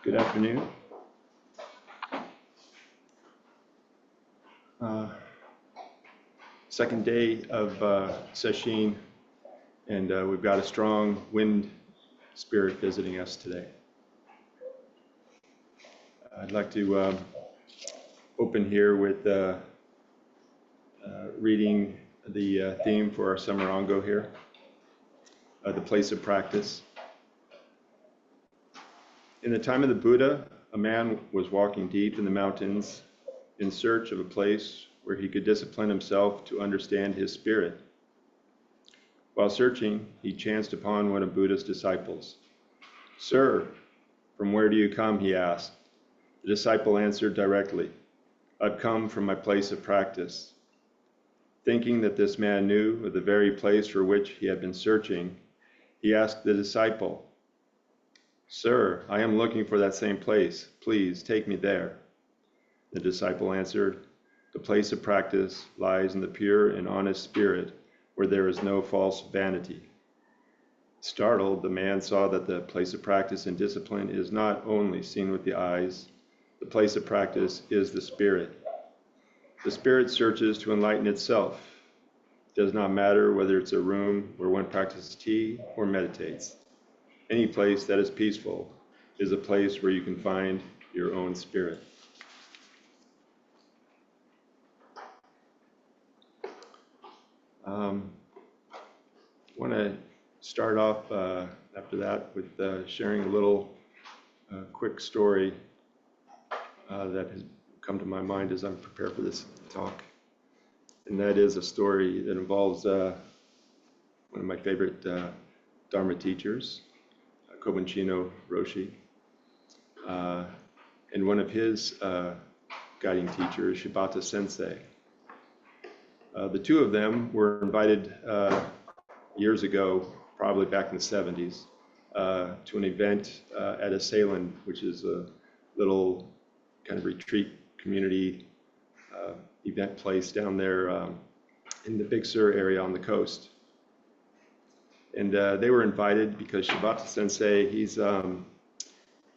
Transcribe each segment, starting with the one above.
Good afternoon. Second day of Sesshin, and we've got a strong wind spirit visiting us today. I'd like to open here with reading the theme for our summer Ango here, the place of practice. In the time of the Buddha, a man was walking deep in the mountains in search of a place where he could discipline himself to understand his spirit. While searching, he chanced upon one of Buddha's disciples. "Sir, from where do you come?" he asked. The disciple answered directly, "I've come from my place of practice." Thinking that this man knew of the very place for which he had been searching, he asked the disciple, "Sir, I am looking for that same place. Please take me there." The disciple answered, "The place of practice lies in the pure and honest spirit where there is no false vanity." Startled, the man saw that the place of practice and discipline is not only seen with the eyes. The place of practice is the spirit. The spirit searches to enlighten itself. It does not matter whether it's a room where one practices tea or meditates. Any place that is peaceful is a place where you can find your own spirit. I want to start off after that with sharing a little quick story that has come to my mind as I'm prepared for this talk. And that is a story that involves one of my favorite Dharma teachers, Kwong-roshi, and one of his guiding teachers, Shibata Sensei. The two of them were invited years ago, probably back in the 70s, to an event at a Sesshin, which is a little kind of retreat community event place down there in the Big Sur area on the coast. And they were invited because Shibata Sensei, he's a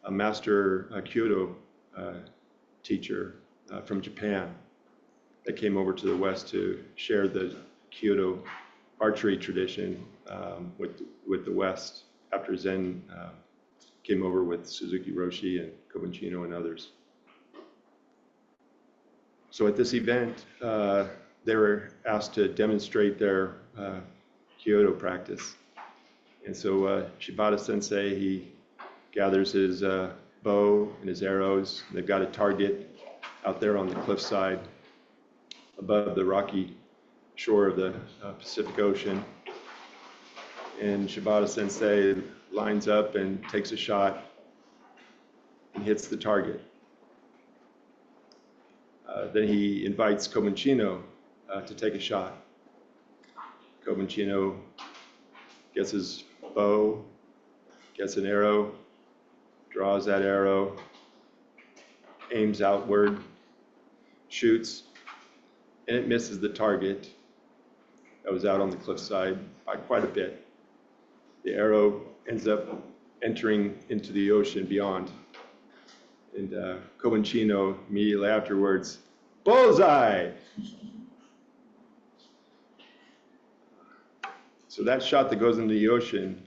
master Kyoto teacher from Japan that came over to the West to share the Kyoto archery tradition with the West after Zen came over with Suzuki Roshi and Koban and others. So at this event, they were asked to demonstrate their Kyoto practice. And so Shibata Sensei, he gathers his bow and his arrows. And they've got a target out there on the cliffside above the rocky shore of the Pacific Ocean. And Shibata Sensei lines up and takes a shot and hits the target. Then he invites Koban to take a shot. Koban gets his bow, gets an arrow, draws that arrow, aims outward, shoots, and it misses the target that was out on the cliffside by quite a bit. The arrow ends up entering into the ocean beyond. And Koban immediately afterwards, "Bullseye!" So that shot that goes into the ocean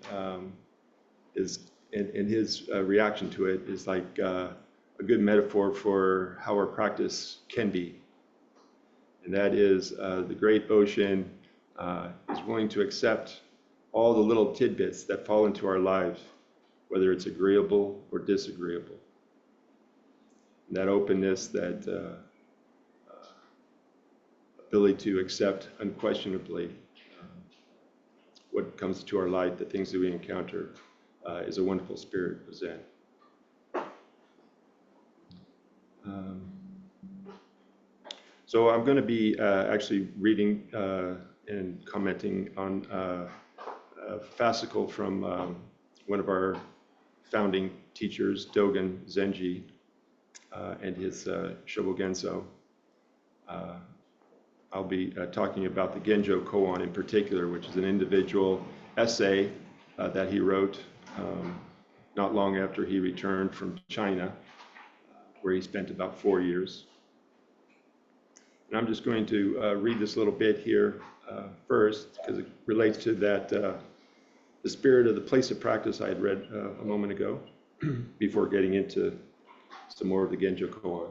is, and his reaction to it is like a good metaphor for how our practice can be. And that is the great ocean is willing to accept all the little tidbits that fall into our lives, whether it's agreeable or disagreeable. And that openness, that ability to accept unquestionably what comes to our light, the things that we encounter, is a wonderful spirit of Zen. So I'm going to be actually reading and commenting on a fascicle from one of our founding teachers, Dogen Zenji, and his Shobogenzo. I'll be talking about the Genjo Koan in particular, which is an individual essay that he wrote not long after he returned from China, where he spent about 4 years. And I'm just going to read this little bit here first, because it relates to that, the spirit of the place of practice I had read a moment ago, before getting into some more of the Genjo Koan.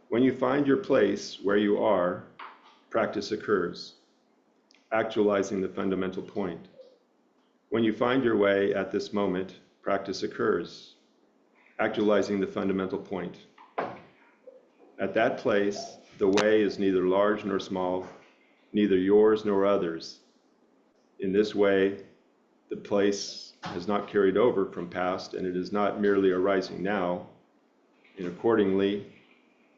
When you find your place where you are, practice occurs, actualizing the fundamental point. When you find your way at this moment, practice occurs, actualizing the fundamental point. At that place, the way is neither large nor small, neither yours nor others. In this way, the place has not carried over from past, and it is not merely arising now. And accordingly,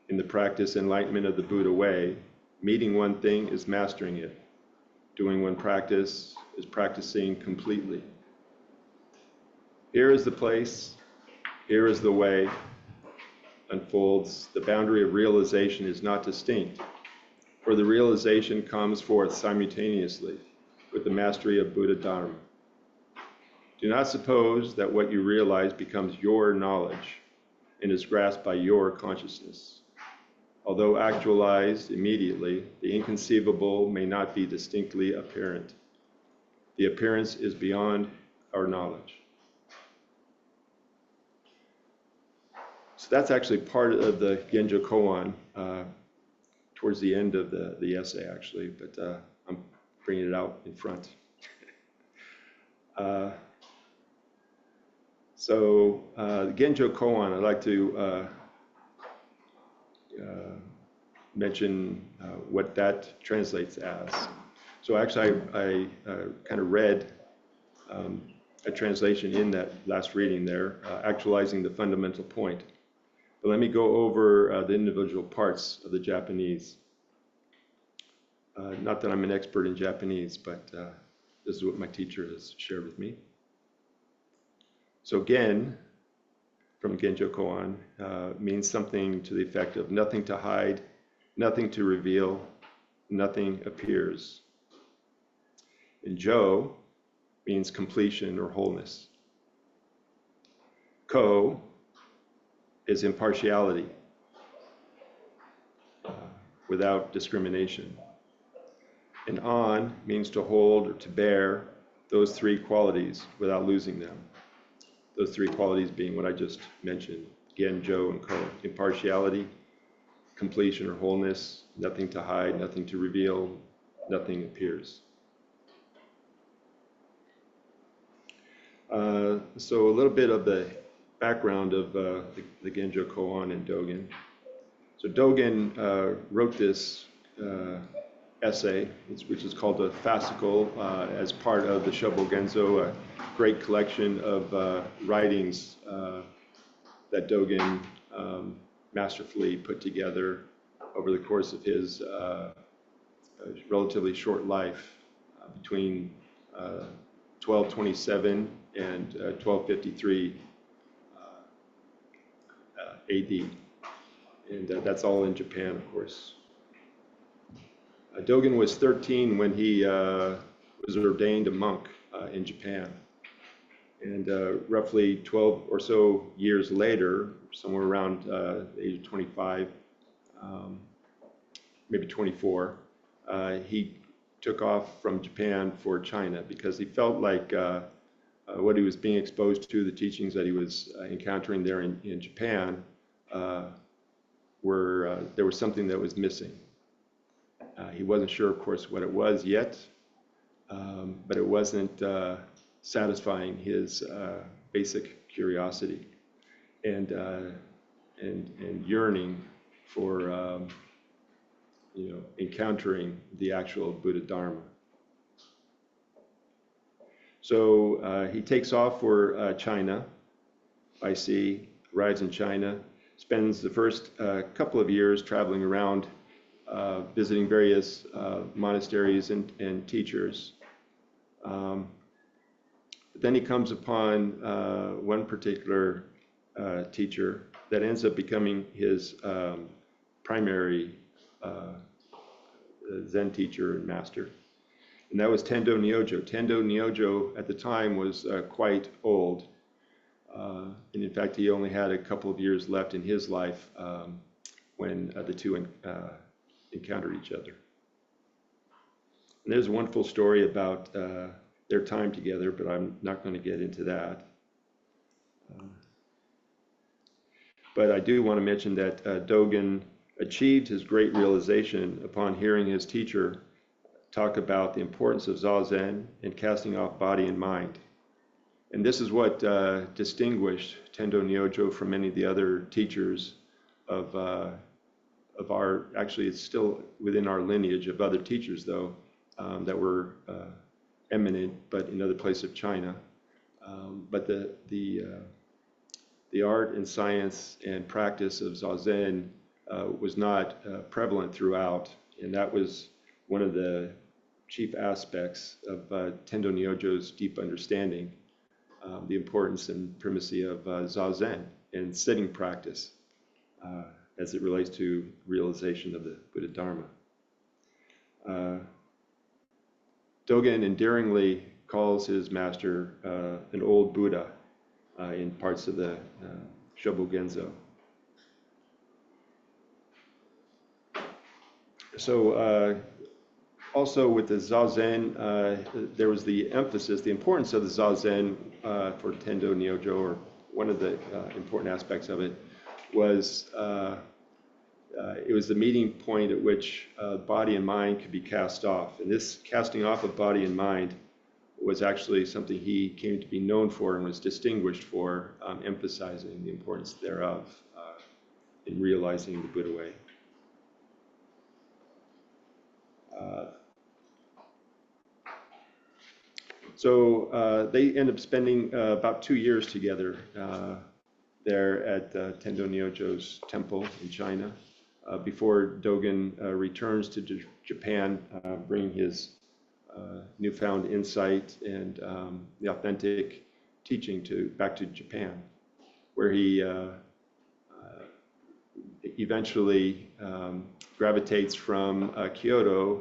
in the practice enlightenment of the Buddha way, meeting one thing is mastering it. Doing one practice is practicing completely. Here is the place, here is the way, unfolds. The boundary of realization is not distinct, for the realization comes forth simultaneously with the mastery of Buddha Dharma. Do not suppose that what you realize becomes your knowledge and is grasped by your consciousness. Although actualized immediately, the inconceivable may not be distinctly apparent. The appearance is beyond our knowledge. So that's actually part of the Genjo Koan, towards the end of the essay, actually, but I'm bringing it out in front. So the Genjo Koan, I'd like to mention what that translates as. So actually, I kind of read a translation in that last reading there, actualizing the fundamental point. But let me go over the individual parts of the Japanese. Not that I'm an expert in Japanese, but this is what my teacher has shared with me. So gen, from Genjo Koan, means something to the effect of nothing to hide, nothing to reveal, nothing appears. And jo means completion or wholeness. Ko is impartiality, without discrimination. And an means to hold or to bear those three qualities without losing them. Those three qualities being what I just mentioned, Genjo and Ko, impartiality, completion or wholeness, nothing to hide, nothing to reveal, nothing appears. So a little bit of the background of the Genjo Koan and Dogen. So Dogen wrote this essay, which is called a fascicle, as part of the Shobo Genzo, a great collection of writings that Dogen masterfully put together over the course of his relatively short life, between 1227 and 1253 AD. And that's all in Japan, of course. Dogen was 13 when he was ordained a monk in Japan. And roughly 12 or so years later, somewhere around the age of 25, maybe 24, he took off from Japan for China because he felt like what he was being exposed to, the teachings that he was encountering there in Japan, there was something that was missing. He wasn't sure, of course, what it was yet, but it wasn't satisfying his basic curiosity and yearning for encountering the actual Buddha Dharma. So he takes off for China by sea, arrives in China, spends the first couple of years traveling around, visiting various monasteries and teachers. But then he comes upon one particular teacher that ends up becoming his primary Zen teacher and master. And that was Tendo Nyojo. Tendo Nyojo at the time was quite old. And in fact, he only had a couple of years left in his life when the two encountered each other. And there's a wonderful story about their time together, but I'm not going to get into that. But I do want to mention that Dogen achieved his great realization upon hearing his teacher talk about the importance of Zazen and casting off body and mind. And this is what distinguished Tendo Nyojo from many of the other teachers of our, actually it's still within our lineage of other teachers though, that were eminent, but in other places of China. But the art and science and practice of Zazen was not prevalent throughout, and that was one of the chief aspects of Tendo Nyojo's deep understanding, the importance and primacy of Zazen and sitting practice as it relates to realization of the Buddha Dharma. Dogen endearingly calls his master an old Buddha in parts of the Shobo Genzo. So also with the Zazen, there was the emphasis, the importance of the Zazen for Tendo Nyojo, or one of the important aspects of it was it was the meeting point at which body and mind could be cast off. And this casting off of body and mind was actually something he came to be known for and was distinguished for, emphasizing the importance thereof in realizing the Buddha way. So they end up spending about 2 years together there at Tendo Nyojo's temple in China before Dogen returns to Japan, bringing his newfound insight and the authentic teaching back to Japan, where he eventually gravitates from Kyoto,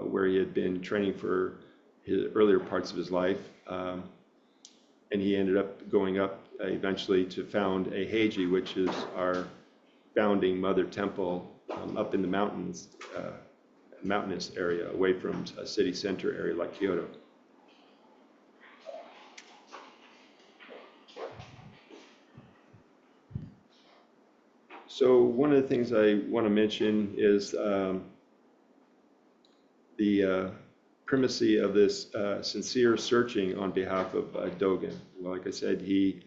where he had been training for his earlier parts of his life, and he ended up going up eventually to found a Heiji, which is our founding mother temple up in the mountains, mountainous area, away from a city center area like Kyoto. So one of the things I want to mention is the primacy of this sincere searching on behalf of Dogen. Well, like I said, he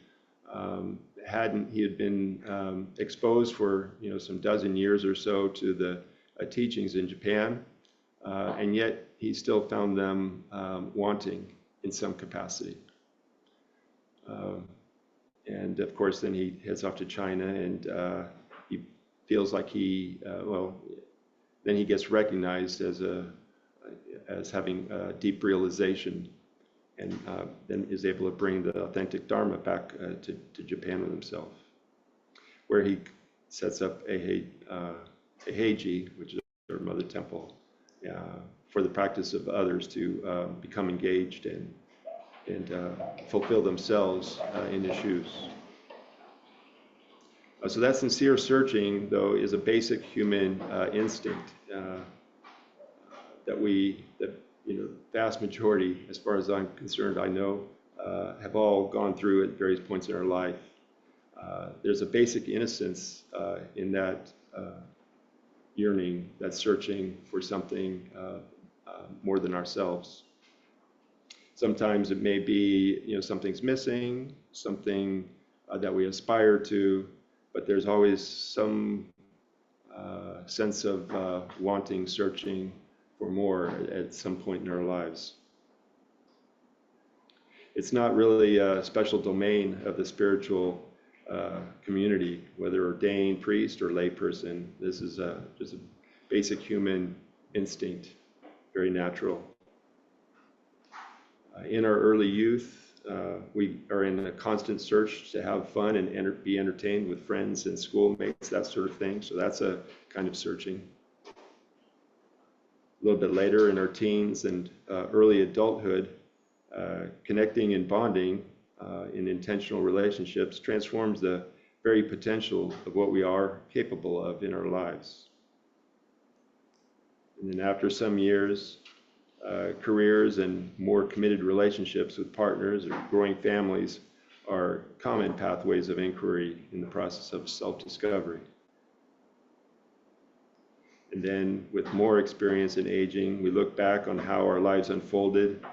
had been exposed for some dozen years or so to the teachings in Japan, and yet he still found them wanting in some capacity. And of course, then he heads off to China, and he feels like then he gets recognized as having a deep realization, and then is able to bring the authentic Dharma back to Japan with himself, where he sets up a Heiji, which is their mother temple, for the practice of others to become engaged and fulfill themselves in his shoes. So that sincere searching, though, is a basic human instinct that vast majority, as far as I'm concerned, I know, have all gone through at various points in our life. There's a basic innocence in that yearning, that searching for something more than ourselves. Sometimes it may be, something's missing, something that we aspire to, but there's always some sense of wanting, searching for more at some point in our lives. It's not really a special domain of the spiritual community, whether ordained priest or layperson. This is just a basic human instinct, very natural. In our early youth, we are in a constant search to have fun and be entertained with friends and schoolmates, that sort of thing. So that's a kind of searching. little bit later in our teens and early adulthood, connecting and bonding in intentional relationships transforms the very potential of what we are capable of in our lives. And then after some years, careers and more committed relationships with partners or growing families are common pathways of inquiry in the process of self-discovery. And then with more experience in aging, we look back on how our lives unfolded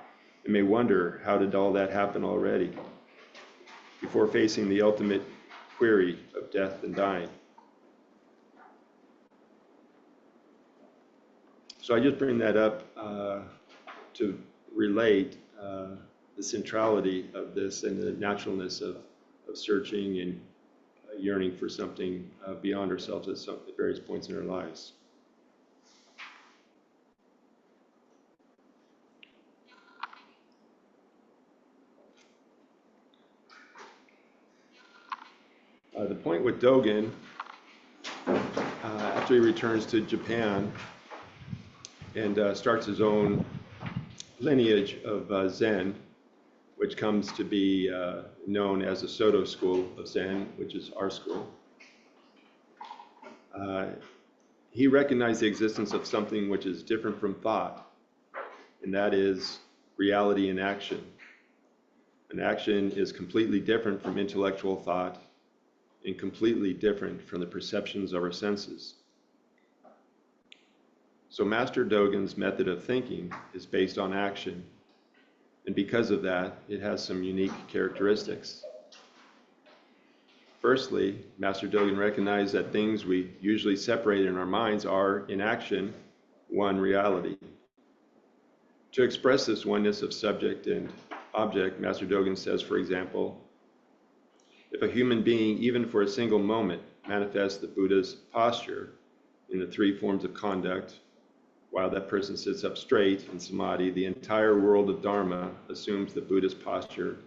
and may wonder, how did all that happen already? Before facing the ultimate query of death and dying. So I just bring that up to relate the centrality of this and the naturalness of searching and yearning for something beyond ourselves at various points in our lives. The point with Dogen, after he returns to Japan and starts his own lineage of Zen, which comes to be known as the Soto school of Zen, which is our school. He recognized the existence of something which is different from thought, and that is reality in action. An action is completely different from intellectual thought and completely different from the perceptions of our senses. So Master Dogen's method of thinking is based on action, and because of that, it has some unique characteristics. Firstly, Master Dogen recognized that things we usually separate in our minds are, in action, one reality. To express this oneness of subject and object, Master Dogen says, for example, if a human being, even for a single moment, manifests the Buddha's posture in the three forms of conduct, while that person sits up straight in samadhi, the entire world of Dharma assumes the Buddha's posture,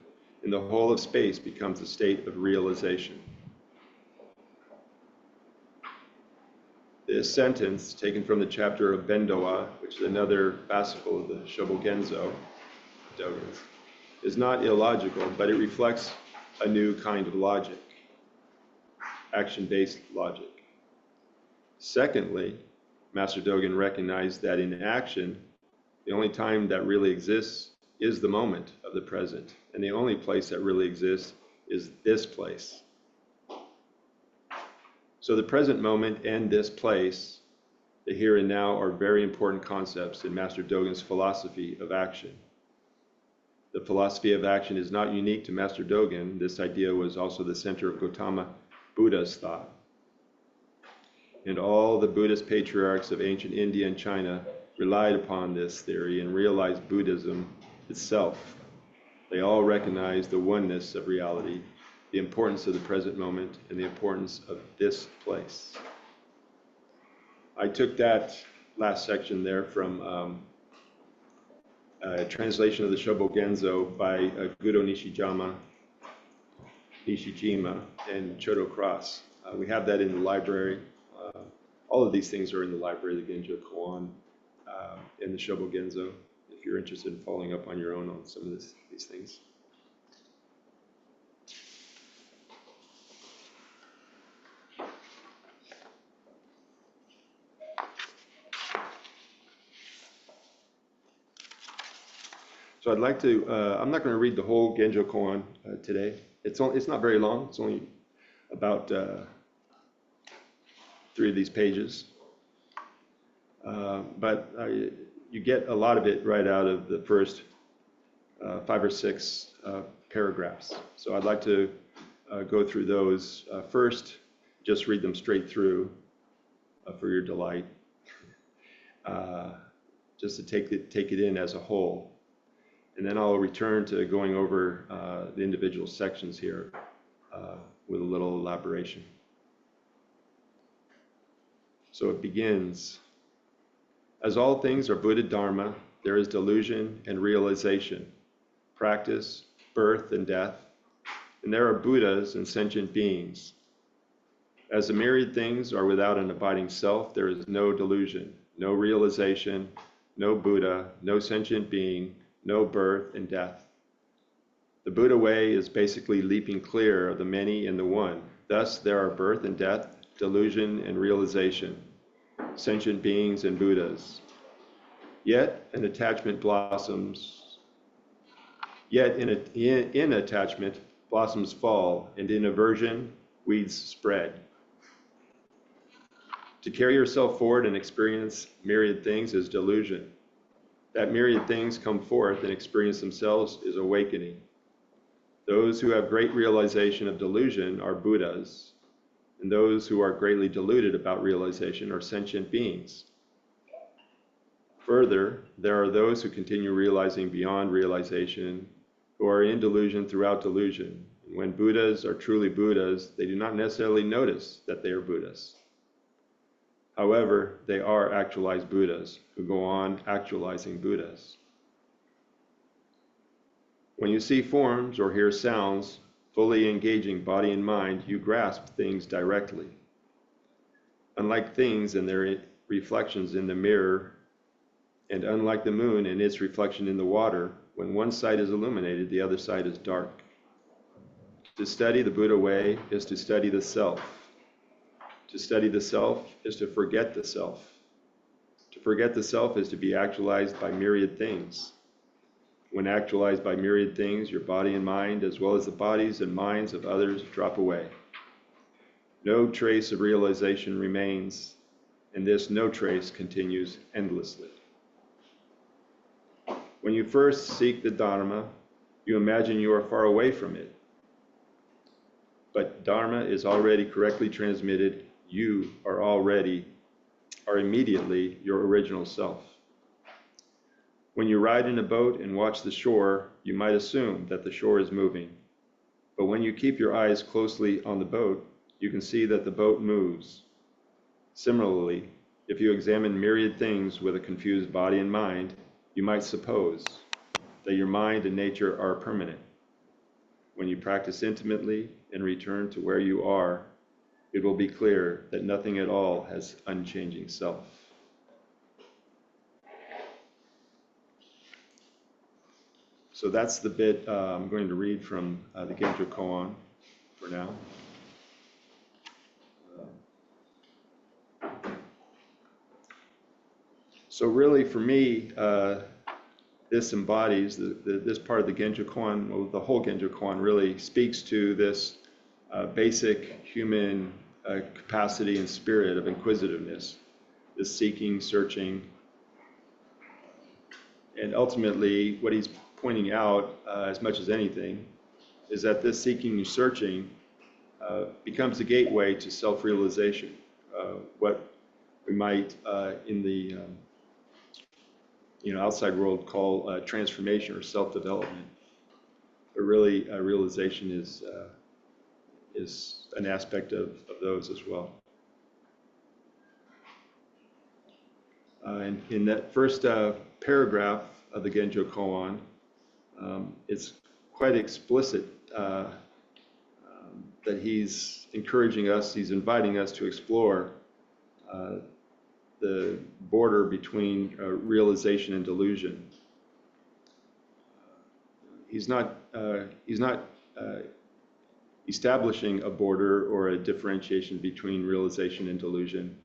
and the whole of space becomes a state of realization. This sentence, taken from the chapter of Bendowa, which is another fascicle of the Shobogenzo, Dogen's, is not illogical, but it reflects a new kind of logic, action-based logic. Secondly, Master Dogen recognized that in action, the only time that really exists is the moment of the present, and the only place that really exists is this place. So the present moment and this place, the here and now, are very important concepts in Master Dogen's philosophy of action. The philosophy of action is not unique to Master Dogen. This idea was also the center of Gautama Buddha's thought. And all the Buddhist patriarchs of ancient India and China relied upon this theory and realized Buddhism itself. They all recognized the oneness of reality, the importance of the present moment, and the importance of this place. I took that last section there from a translation of the Shobogenzo by Gudo Nishijima and Chodo Cross. We have that in the library. All of these things are in the library, the Genjo, Koan, and the Shobogenzo, if you're interested in following up on your own on some of these things. So I'd like to, I'm not going to read the whole Genjo Koan today. It's not very long. It's only about 3 of these pages. But you get a lot of it right out of the first 5 or 6 paragraphs. So I'd like to go through those. First, just read them straight through for your delight, just to take it in as a whole. And then I'll return to going over the individual sections here with a little elaboration. So it begins, as all things are Buddha Dharma, there is delusion and realization, practice, birth and death, and there are Buddhas and sentient beings. As the myriad things are without an abiding self, there is no delusion, no realization, no Buddha, no sentient being, no birth and death. The Buddha way is basically leaping clear of the many and the one. Thus, there are birth and death, delusion and realization, sentient beings and Buddhas. Yet in attachment, blossoms fall, and in aversion, weeds spread. To carry yourself forward and experience myriad things is delusion. That myriad things come forth and experience themselves is awakening. Those who have great realization of delusion are Buddhas, and those who are greatly deluded about realization are sentient beings. Further, there are those who continue realizing beyond realization, who are in delusion throughout delusion. When Buddhas are truly Buddhas, they do not necessarily notice that they are Buddhas. However, they are actualized Buddhas who go on actualizing Buddhas. When you see forms or hear sounds fully engaging body and mind, you grasp things directly. Unlike things and their reflections in the mirror, and unlike the moon and its reflection in the water, when one side is illuminated, the other side is dark. To study the Buddha way is to study the self. To study the self is to forget the self. To forget the self is to be actualized by myriad things. When actualized by myriad things, your body and mind, as well as the bodies and minds of others, drop away. No trace of realization remains, and this no trace continues endlessly. When you first seek the Dharma, you imagine you are far away from it. But Dharma is already correctly transmitted. You are immediately your original self. When you ride in a boat and watch the shore, you might assume that the shore is moving. But when you keep your eyes closely on the boat, you can see that the boat moves. Similarly, if you examine myriad things with a confused body and mind, you might suppose that your mind and nature are permanent. When you practice intimately and return to where you are, it will be clear that nothing at all has unchanging self. So that's the bit I'm going to read from the Genjo Koan for now. So really for me, this embodies, this part of the Genjo Koan, well, the whole Genjo Koan really speaks to this basic human capacity and spirit of inquisitiveness, this seeking, searching, and ultimately what he's pointing out as much as anything is that this seeking and searching becomes the gateway to self-realization, what we might in the outside world call transformation or self-development. But really, realization is an aspect of those as well. And in that first paragraph of the Genjo Koan, it's quite explicit that he's encouraging us, he's inviting us to explore the border between realization and delusion. He's not establishing a border or a differentiation between realization and delusion,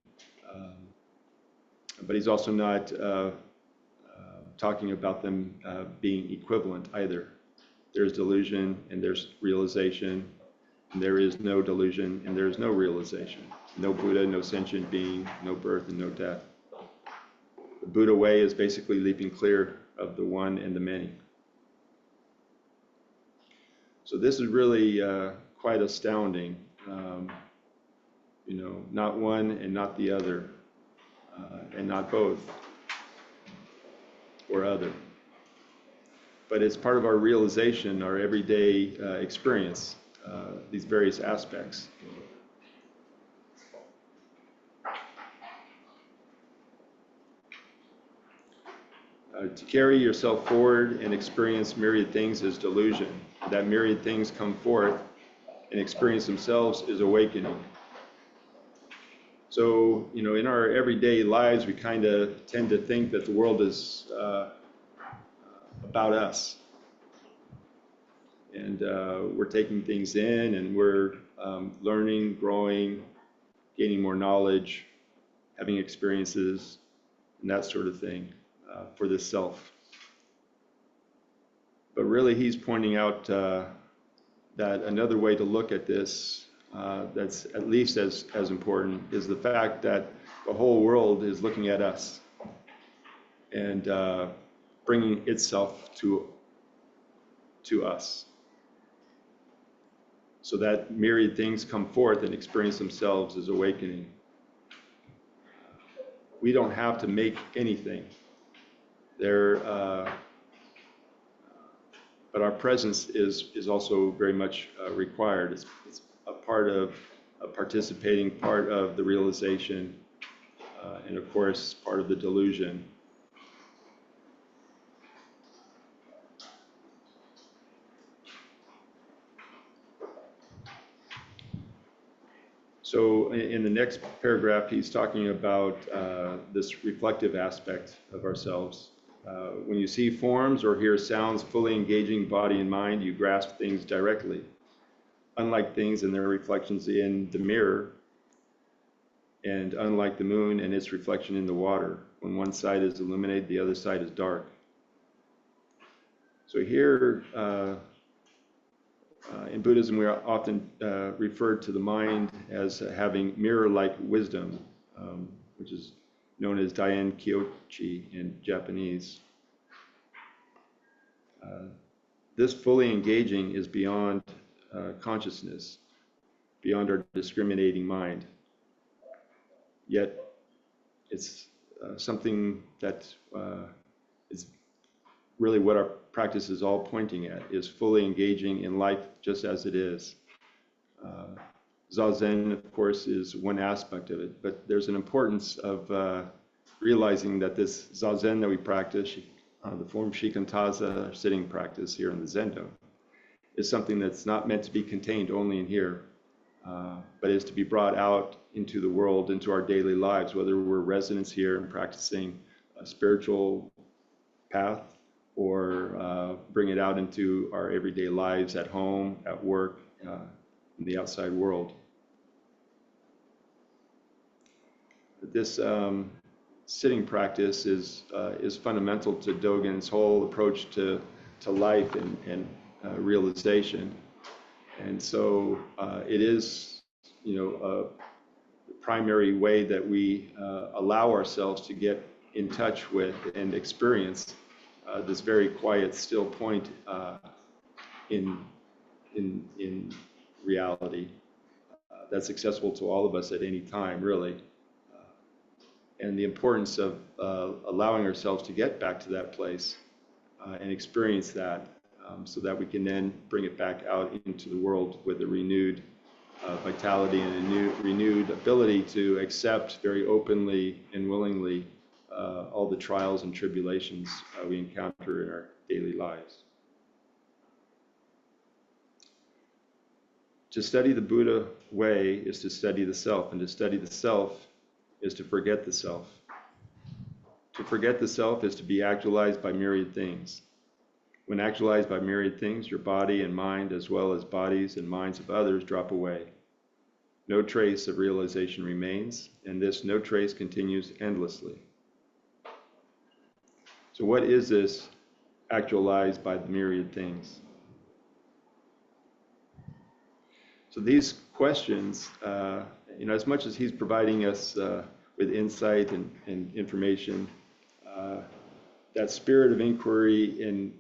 but he's also not talking about them being equivalent either. There's delusion and there's realization, and there is no delusion and there is no realization. No Buddha, no sentient being, no birth and no death. The Buddha way is basically leaping clear of the one and the many. So this is really quite astounding. Not one and not the other, and not both or other. But it's part of our realization, our everyday experience, these various aspects. To carry yourself forward and experience myriad things is delusion. That myriad things come forth and experience themselves is awakening. So, in our everyday lives, we kind of tend to think that the world is about us. And we're taking things in, and we're learning, growing, gaining more knowledge, having experiences, and that sort of thing for the self. But really, he's pointing out that another way to look at this that's at least as important is the fact that the whole world is looking at us and bringing itself to us. So that myriad things come forth and experience themselves as awakening. We don't have to make anything. But our presence is also very much required. It's a part of a participating part of the realization, and of course, part of the delusion. So in the next paragraph, he's talking about this reflective aspect of ourselves. When you see forms or hear sounds fully engaging body and mind, you grasp things directly, unlike things and their reflections in the mirror, and unlike the moon and its reflection in the water. When one side is illuminated, the other side is dark. So here, in Buddhism, we are often referred to the mind as having mirror-like wisdom, which is known as Daien Kyochi in Japanese. This fully engaging is beyond consciousness, beyond our discriminating mind. Yet it's something that is really what our practice is all pointing at, is fully engaging in life just as it is. Zazen, of course, is one aspect of it, but there's an importance of realizing that this Zazen that we practice, the form Shikantaza, our sitting practice here in the Zendo, is something that's not meant to be contained only in here, but is to be brought out into the world, into our daily lives, whether we're residents here and practicing a spiritual path, or bring it out into our everyday lives at home, at work, in the outside world. This sitting practice is fundamental to Dogen's whole approach to life and realization, and so it is, a primary way that we allow ourselves to get in touch with and experience this very quiet, still point in reality that's accessible to all of us at any time, really. And the importance of allowing ourselves to get back to that place and experience that, so that we can then bring it back out into the world with a renewed vitality and a renewed ability to accept very openly and willingly all the trials and tribulations we encounter in our daily lives. To study the Buddha way is to study the self, and to study the self is to forget the self. To forget the self is to be actualized by myriad things. When actualized by myriad things, your body and mind, as well as bodies and minds of others, drop away. No trace of realization remains, and this no trace continues endlessly. So what is this actualized by the myriad things? So these questions, as much as he's providing us with insight and information, that spirit of inquiry and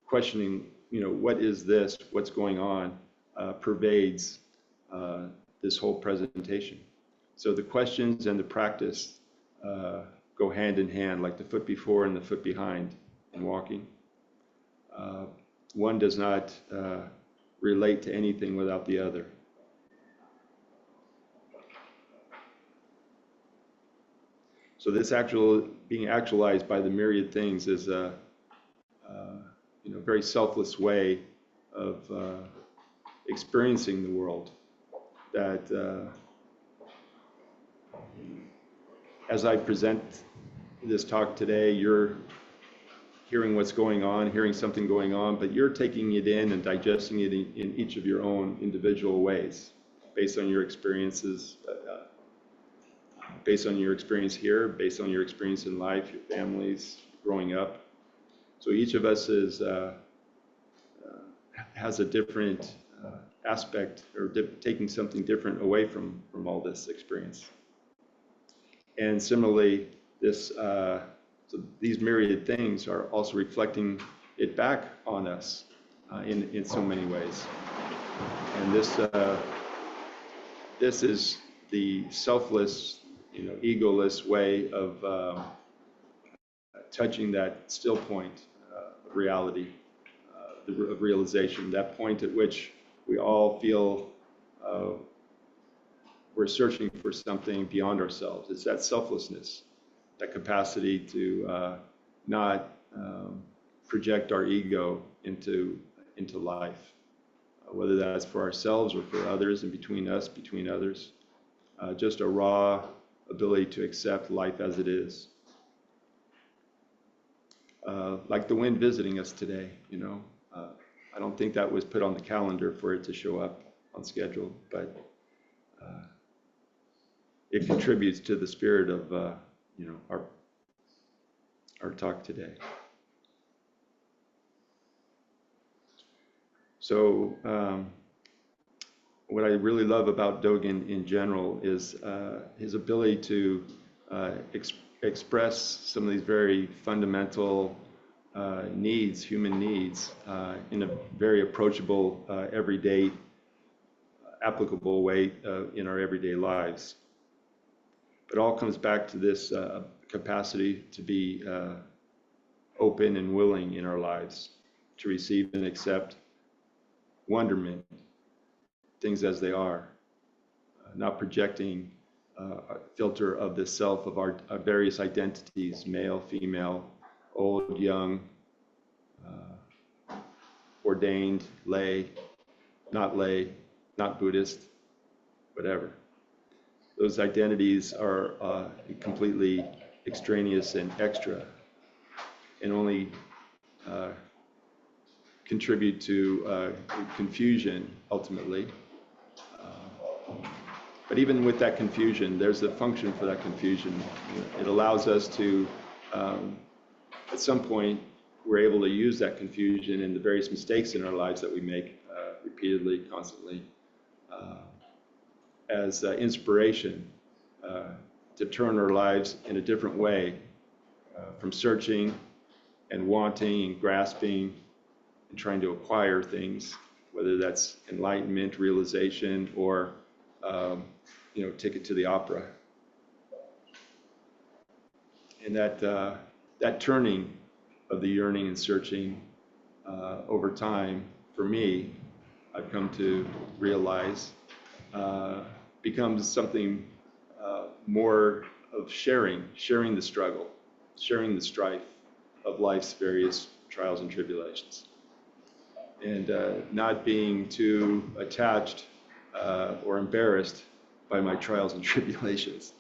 questioning, what is this, what's going on, pervades this whole presentation. So the questions and the practice go hand in hand, like the foot before and the foot behind in walking. One does not relate to anything without the other. So this being actualized by the myriad things is a very selfless way of experiencing the world that as I present this talk today, you're hearing what's going on, hearing something going on, but you're taking it in and digesting it in each of your own individual ways, based on your experiences, based on your experience here, based on your experience in life, your families, growing up. So each of us has a different aspect, or taking something different away from all this experience. And similarly, so these myriad things are also reflecting it back on us in so many ways. And this is the selfless, egoless way of touching that still point of reality, of realization, that point at which we all feel we're searching for something beyond ourselves. It's that selflessness, that capacity to not project our ego into life, whether that's for ourselves or for others, and between us, between others. Just a raw ability to accept life as it is. Like the wind visiting us today, I don't think that was put on the calendar for it to show up on schedule, but it contributes to the spirit of our talk today. So what I really love about Dogen in general is his ability to express some of these very fundamental needs, human needs, in a very approachable, everyday, applicable way in our everyday lives. It all comes back to this capacity to be open and willing in our lives, to receive and accept wonderment, things as they are, not projecting a filter of the self of our various identities, male, female, old, young, ordained, lay, not Buddhist, whatever. Those identities are completely extraneous and extra, and only contribute to confusion ultimately. But even with that confusion, there's a function for that confusion. It allows us to, at some point, we're able to use that confusion and the various mistakes in our lives that we make repeatedly, constantly, as inspiration to turn our lives in a different way, from searching and wanting and grasping and trying to acquire things, whether that's enlightenment, realization, or ticket to the opera. And that turning of the yearning and searching over time, for me, I've come to realize, becomes something more of sharing the struggle, sharing the strife of life's various trials and tribulations, and not being too attached or embarrassed by my trials and tribulations.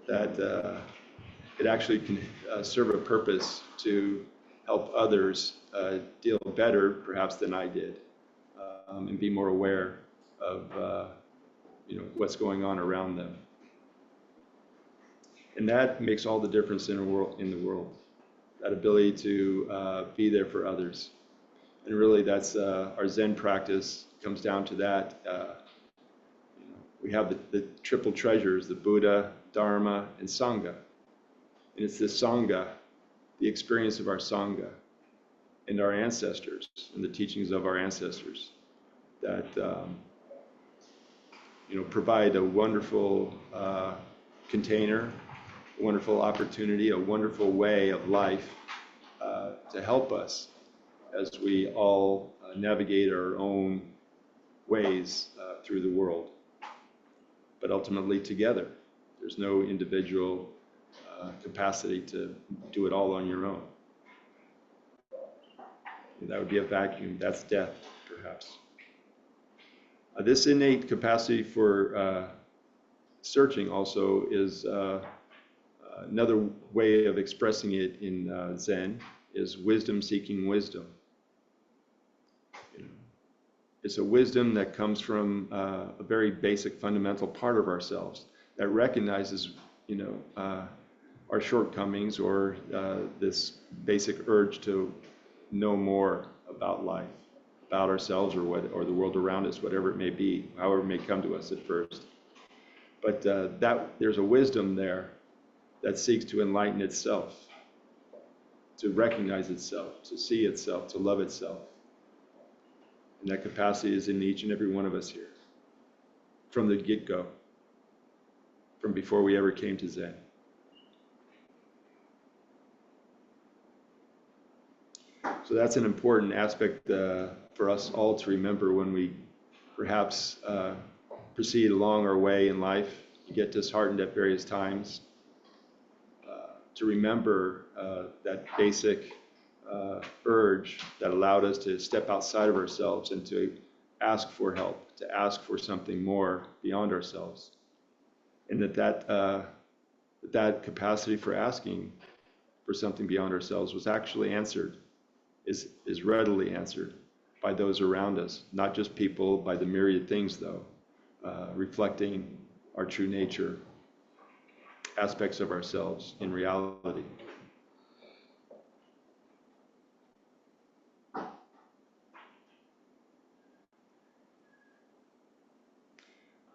That it actually can serve a purpose to help others deal better, perhaps, than I did, and be more aware of what's going on around them. And that makes all the difference in the world. That ability to be there for others. And really, that's our Zen practice comes down to that. We have the triple treasures, the Buddha, Dharma, and Sangha. And it's this Sangha, the experience of our Sangha, and our ancestors, and the teachings of our ancestors, that provide a wonderful container, a wonderful opportunity, a wonderful way of life to help us as we all navigate our own ways through the world, but ultimately together. There's no individual capacity to do it all on your own. And that would be a vacuum. That's death, perhaps. This innate capacity for searching also is another way of expressing it in Zen is wisdom seeking wisdom. It's a wisdom that comes from a very basic fundamental part of ourselves that recognizes, our shortcomings or this basic urge to know more about life, about ourselves or the world around us, whatever it may be, however it may come to us at first. But there's a wisdom there that seeks to enlighten itself, to recognize itself, to see itself, to love itself. And that capacity is in each and every one of us here, from the get-go, from before we ever came to Zen. So that's an important aspect for us all to remember when we perhaps proceed along our way in life, get disheartened at various times, to remember that basic urge that allowed us to step outside of ourselves and to ask for help, to ask for something more beyond ourselves. And that capacity for asking for something beyond ourselves was actually answered, is readily answered by those around us, not just people, by the myriad things though, reflecting our true nature, aspects of ourselves in reality.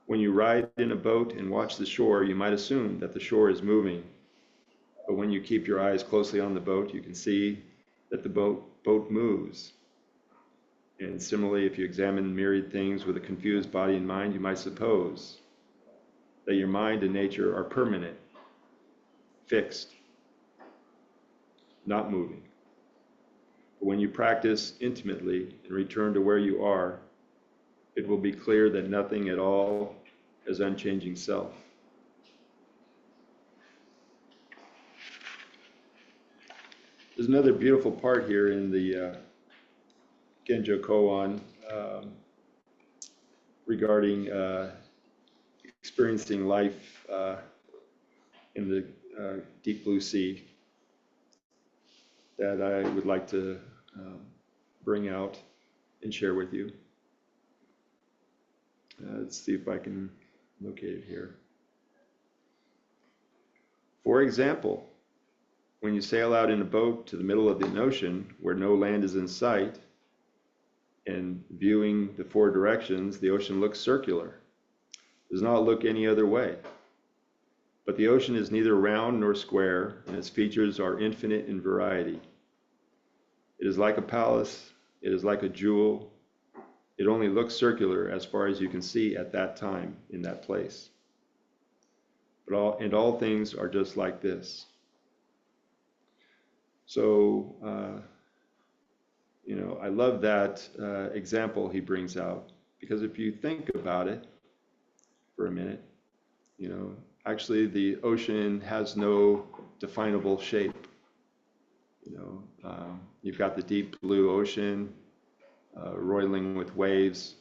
When you ride in a boat and watch the shore, you might assume that the shore is moving. But when you keep your eyes closely on the boat, you can see that the boat moves. And similarly, if you examine myriad things with a confused body and mind, you might suppose that your mind and nature are permanent, fixed, not moving. But when you practice intimately and return to where you are, it will be clear that nothing at all is unchanging self. There's another beautiful part here in the Genjo Koan regarding experiencing life in the deep blue sea that I would like to bring out and share with you. Let's see if I can locate it here. For example, when you sail out in a boat to the middle of the ocean where no land is in sight, and viewing the four directions, the ocean looks circular. It does not look any other way. But the ocean is neither round nor square, and its features are infinite in variety. It is like a palace, it is like a jewel. It only looks circular as far as you can see at that time in that place. But all things are just like this. So, I love that example he brings out, because if you think about it for a minute, actually the ocean has no definable shape. You've got the deep blue ocean roiling with waves,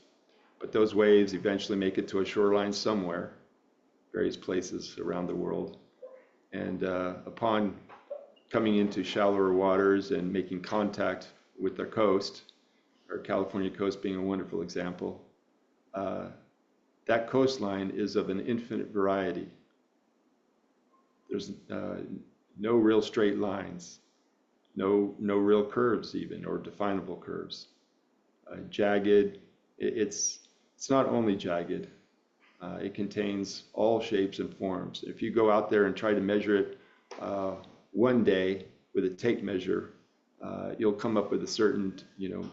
but those waves eventually make it to a shoreline somewhere, various places around the world. And upon coming into shallower waters and making contact with the coast, or California coast being a wonderful example, that coastline is of an infinite variety. There's no real straight lines, no real curves even, or definable curves. Jagged, it's not only jagged, it contains all shapes and forms. If you go out there and try to measure it one day with a tape measure, you'll come up with a certain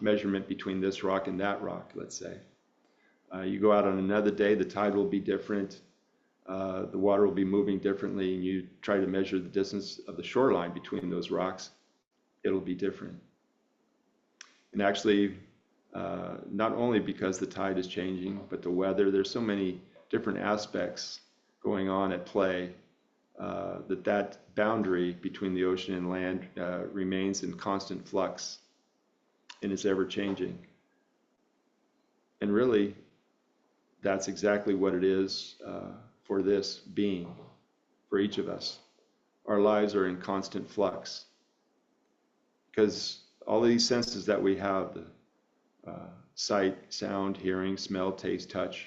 measurement between this rock and that rock, let's say. You go out on another day, the tide will be different, the water will be moving differently, and you try to measure the distance of the shoreline between those rocks, it'll be different. And actually, not only because the tide is changing, but the weather, there's so many different aspects going on at play that boundary between the ocean and land remains in constant flux and is ever changing. And really, that's exactly what it is for this being, for each of us. Our lives are in constant flux because all of these senses that we have, the sight, sound, hearing, smell, taste, touch,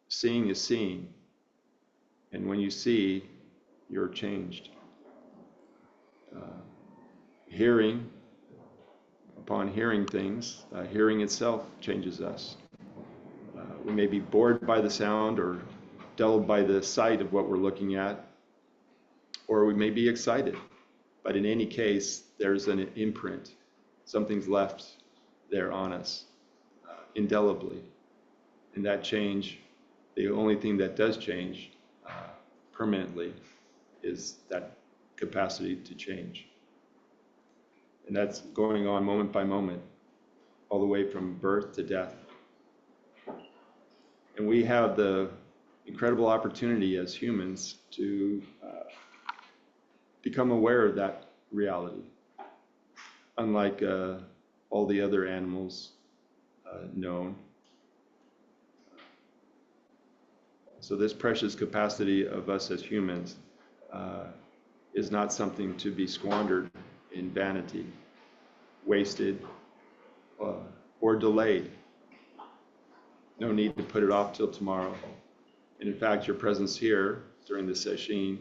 seeing is seeing. And when you see, you're changed. Hearing, upon hearing things, hearing itself changes us. We may be bored by the sound or dulled by the sight of what we're looking at, or we may be excited. But in any case, there's an imprint. Something's left there on us, indelibly. And that change, the only thing that does change permanently is that capacity to change. And that's going on moment by moment, all the way from birth to death. And we have the incredible opportunity as humans to become aware of that reality. Unlike all the other animals known. So this precious capacity of us as humans is not something to be squandered in vanity, wasted, or delayed. No need to put it off till tomorrow. And in fact, your presence here during the Sesshin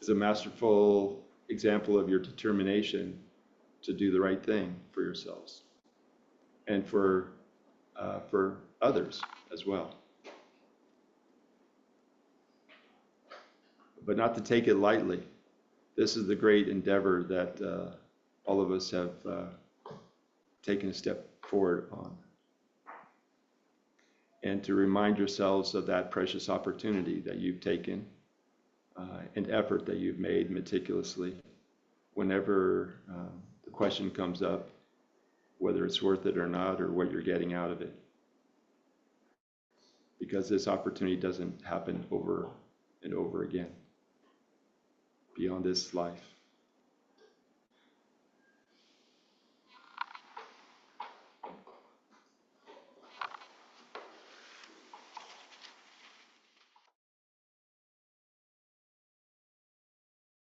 is a masterful example of your determination to do the right thing for yourselves and for others as well. But not to take it lightly. This is the great endeavor that all of us have taken a step forward on. And to remind yourselves of that precious opportunity that you've taken and effort that you've made meticulously whenever the question comes up, whether it's worth it or not, or what you're getting out of it. Because this opportunity doesn't happen over and over again beyond this life.